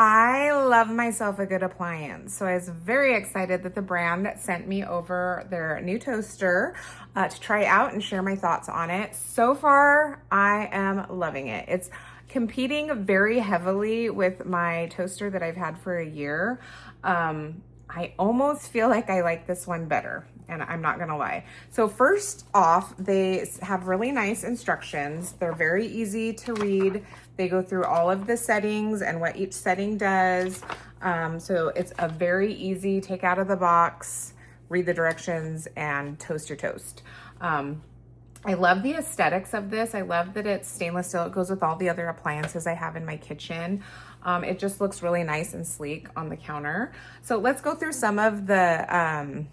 I love myself a good appliance, so I was very excited that the brand sent me over their new toaster to try out and share my thoughts on it. So far, I am loving it. It's competing very heavily with my toaster that I've had for a year. I almost feel like I like this one better, and I'm not gonna lie. So first off, they have really nice instructions. They're very easy to read. They go through all of the settings and what each setting does. So it's a very easy take out of the box, read the directions, and toast your toast. I love the aesthetics of this. I love that it's stainless steel. It goes with all the other appliances I have in my kitchen. It just looks really nice and sleek on the counter. So let's go through some of the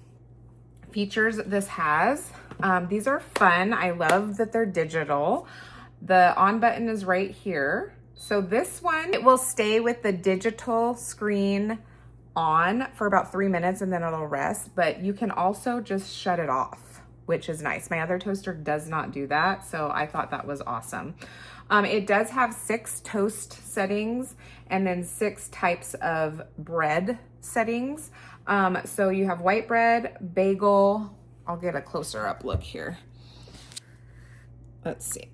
features that this has. These are fun. I love that they're digital. The on button is right here. So this one, it will stay with the digital screen on for about 3 minutes and then it'll rest, but you can also just shut it off, which is nice. My other toaster does not do that, so I thought that was awesome. It does have 6 toast settings and then 6 types of bread settings. So you have white bread, bagel. I'll get a closer up look here. Let's see.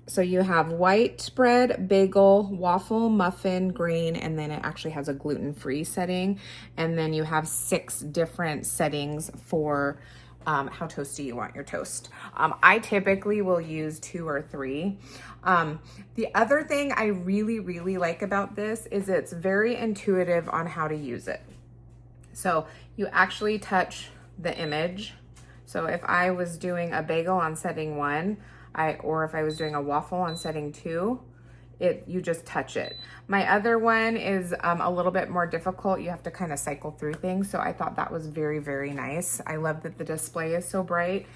So you have white bread, bagel, waffle, muffin, green, and then it actually has a gluten-free setting. And then you have 6 different settings for how toasty you want your toast. I typically will use 2 or 3. The other thing I really like about this is it's very intuitive on how to use it. So you actually touch the image. So if I was doing a bagel on setting 1, or if I was doing a waffle on setting 2, you just touch it. My other one is a little bit more difficult. You have to kind of cycle through things. So I thought that was very nice. I love that the display is so bright,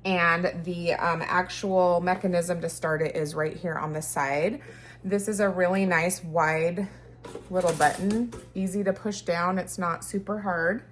and the actual mechanism to start it is right here on the side. This is a really nice wide little button, easy to push down. It's not super hard.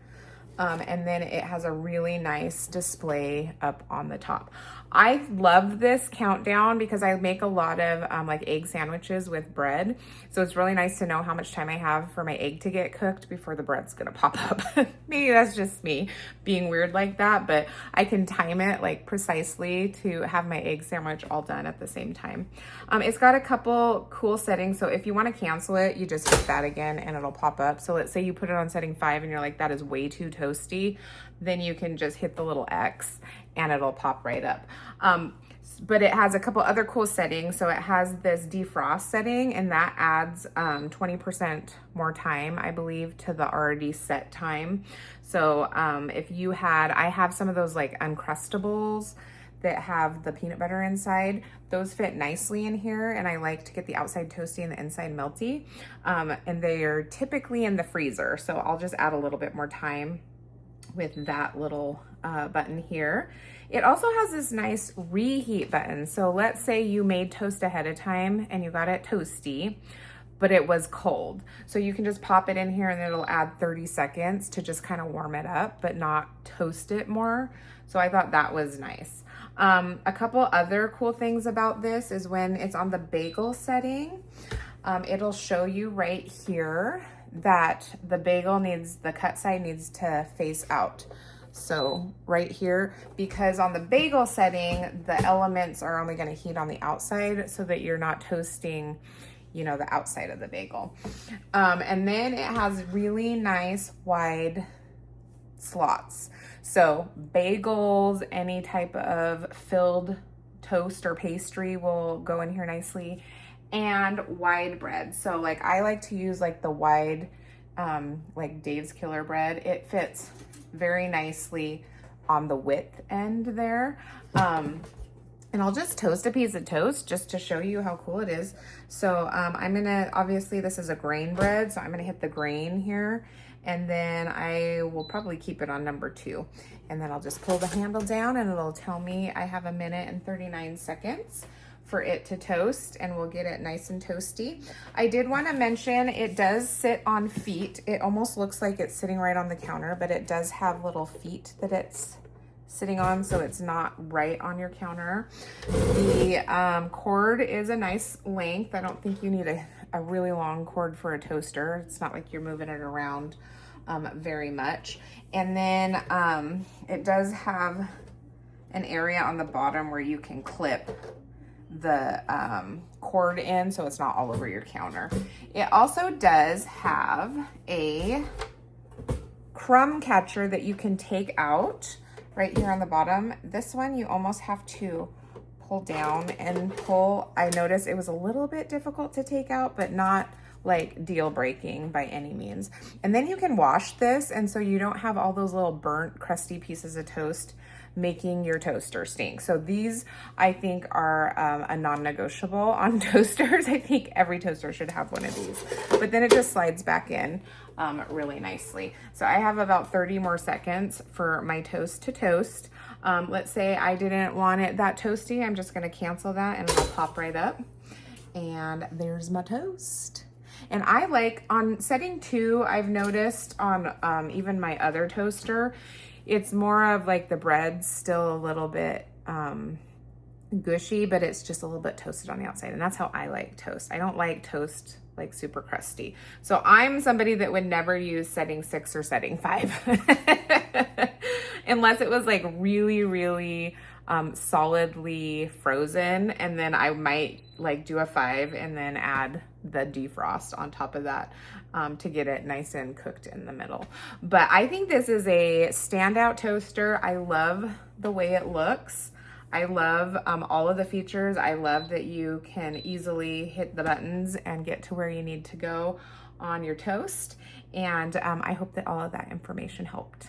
And then it has a really nice display up on the top. I love this countdown because I make a lot of like egg sandwiches with bread. So it's really nice to know how much time I have for my egg to get cooked before the bread's gonna pop up. Maybe that's just me being weird like that, but I can time it like precisely to have my egg sandwich all done at the same time. It's got a couple cool settings. So if you wanna cancel it, you just hit that again and it'll pop up. So let's say you put it on setting 5 and you're like, that is way too toasty, then you can just hit the little X and it'll pop right up. But it has a couple other cool settings. So it has this defrost setting, and that adds 20% more time, I believe, to the already set time. So if you had, I have some of those like Uncrustables that have the peanut butter inside. Those fit nicely in here, and I like to get the outside toasty and the inside melty. And they are typically in the freezer, so I'll just add a little bit more time with that little button here. It also has this nice reheat button. So let's say you made toast ahead of time and you got it toasty, but it was cold. So you can just pop it in here and it'll add 30 seconds to just kind of warm it up, but not toast it more. So I thought that was nice. A couple other cool things about this is when it's on the bagel setting, it'll show you right here that the bagel the cut side needs to face out. So right here, because on the bagel setting, the elements are only gonna heat on the outside so that you're not toasting, the outside of the bagel. And then it has really nice wide slots. So bagels, any type of filled toast or pastry will go in here nicely, and wide bread. So like I like to use like the wide, like Dave's Killer bread. It fits very nicely on the width end there. And I'll just toast a piece of toast just to show you how cool it is. So I'm gonna, obviously this is a grain bread, so I'm gonna hit the grain here, and then I will probably keep it on number 2. And then I'll just pull the handle down and it'll tell me I have 1 minute and 39 seconds for it to toast, and we'll get it nice and toasty. I did want to mention it does sit on feet. It almost looks like it's sitting right on the counter, but it does have little feet that it's sitting on, so it's not right on your counter. The cord is a nice length. I don't think you need a really long cord for a toaster. It's not like you're moving it around very much. And then it does have an area on the bottom where you can clip the cord in so it's not all over your counter. It also does have a crumb catcher that you can take out right here on the bottom. This one you almost have to pull down and pull. I noticed it was a little bit difficult to take out, but not like deal breaking by any means. And then you can wash this, and so you don't have all those little burnt crusty pieces of toast making your toaster stink. So these I think are a non-negotiable on toasters. I think every toaster should have one of these, but then it just slides back in really nicely. So I have about 30 more seconds for my toast to toast. Let's say I didn't want it that toasty. I'm just gonna cancel that and it'll pop right up. And there's my toast. And I like on setting 2, I've noticed on even my other toaster, it's more of like the bread's still a little bit gushy, but it's just a little bit toasted on the outside. And that's how I like toast. I don't like toast like super crusty. So I'm somebody that would never use setting 6 or setting 5 unless it was like really, really solidly frozen. And then I might like do a 5 and then add the defrost on top of that to get it nice and cooked in the middle. But I think this is a standout toaster. I love the way it looks. I love all of the features. I love that you can easily hit the buttons and get to where you need to go on your toast. And I hope that all of that information helped.